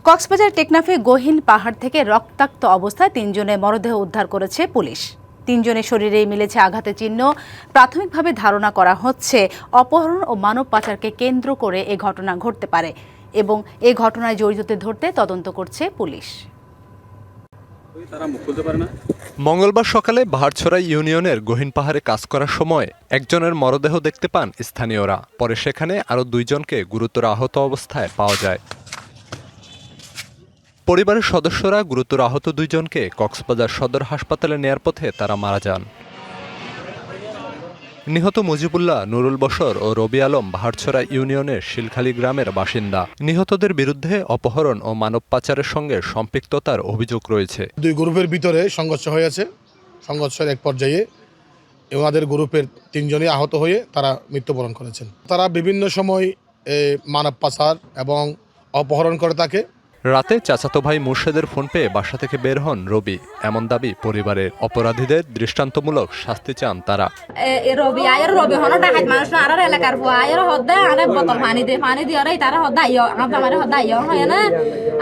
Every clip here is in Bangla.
কক্সবাজার টেকনাফে গহীন পাহাড় থেকে রক্তাক্ত অবস্থায় তিনজনের মরদেহ উদ্ধার করেছে পুলিশ। তিনজনের শরীরেই মিলেছে আঘাতের চিহ্ন। প্রাথমিকভাবে ধারণা করা হচ্ছে অপহরণ ও মানব পাচারকে কেন্দ্র করে এ ঘটনা ঘটতে পারে এবং এ ঘটনায় জড়িতদের ধরতে তদন্ত করছে পুলিশ। মঙ্গলবার সকালে বাহারছড়া ইউনিয়নের গহীন পাহাড়ে কাজ করার সময় একজনের মরদেহ দেখতে পান স্থানীয়রা। পরে সেখানে আরও দুইজনকে গুরুতর আহত অবস্থায় পাওয়া যায়। পরিবারের সদস্যরা গুরুতর আহত দুইজনকে কক্সবাজার সদর হাসপাতালে নেয়ার পথে তারা মারা যান। নিহত মুজিবুল্লাহ, নুরুল বশর ও রবি আলম বাহারছড়া ইউনিয়নের শিলখালী গ্রামের বাসিন্দা। নিহতদের বিরুদ্ধে অপহরণ ও মানব পাচারের সঙ্গে সম্পৃক্ততার অভিযোগ রয়েছে। দুই গ্রুপের ভিতরে সংঘর্ষ হয়েছে। সংঘর্ষের এক পর্যায়ে ওনাদের গ্রুপের তিনজনই আহত হয়ে তারা মৃত্যুবরণ করেছেন। তারা বিভিন্ন সময় মানব পাচার এবং অপহরণ করে থাকে। রাতে চাচাতো ভাই মুর্শেদের ফোন পেয়ে বাসা থেকে বের হন রবি। এমন দাবি পরিবারের। অপরাধীদের দৃষ্টান্তমূলক শাস্তি চান তারা। রবি হন ডাকাত মানুষ আর এলাকার আয়ের হদ্দা আরে বোতল পানি দিয়ে রে তারা হদ্দা আইও আমারে হদ্দা আইও হয় না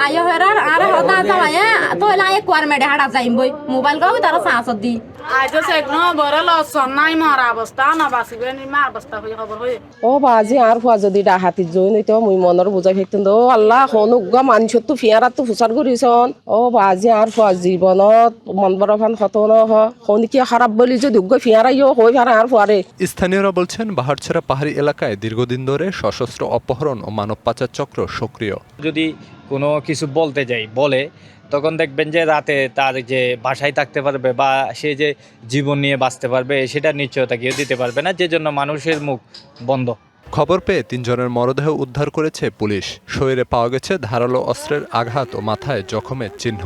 আইও হেরার আর হদ্দা জামায় তো এলা এক কোয়ার মেডে হাড়া যাইম বই মোবাইল গাও তারা সাঁসত দি আইতো সেগনো বড় লসন নাই মরা অবস্থা না বাসিবে নি মা অবস্থা হই খবর হই ও বাজি আর ফুয়া যদি ডাহাতি জই নইতো মুই মনৰ বুঝাই খেতেন ও আল্লাহ হনুগা মানুষত তো ফিয়ারাত তো ফুসার করিছন ও বাজি আর ফুয়া জীবনত মন বরফান খতন হনি কি খারাপ বলি যদি উগ্গ ফিয়ারাইও হই ফারা আর ফুয়ারে। স্থানীয়রা বলছেন বাহারছড়া পাহাড়ি এলাকায় দীর্ঘদিন ধরে সশস্ত্র অপহরণ ও মানব পাচার চক্র সক্রিয়। যদি কোনো কিছু বলতে যাই বলে তখন দেখবেন যে রাতে তার যে বাসায় থাকতে পারবে বা সে যে জীবন নিয়ে বাঁচতে পারবে সেটা নিশ্চয়তা কেউ দিতে পারবে না, যে জন্য মানুষের মুখ বন্ধ। খবর পেয়ে তিনজনের মরদেহ উদ্ধার করেছে পুলিশ। শরীরে পাওয়া গেছে ধারালো অস্ত্রের আঘাত ও মাথায় জখমের চিহ্ন।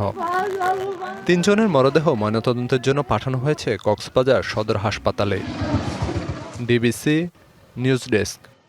তিনজনের মরদেহ ময়নাতদন্তের জন্য পাঠানো হয়েছে কক্সবাজার সদর হাসপাতালে। DBC news desk.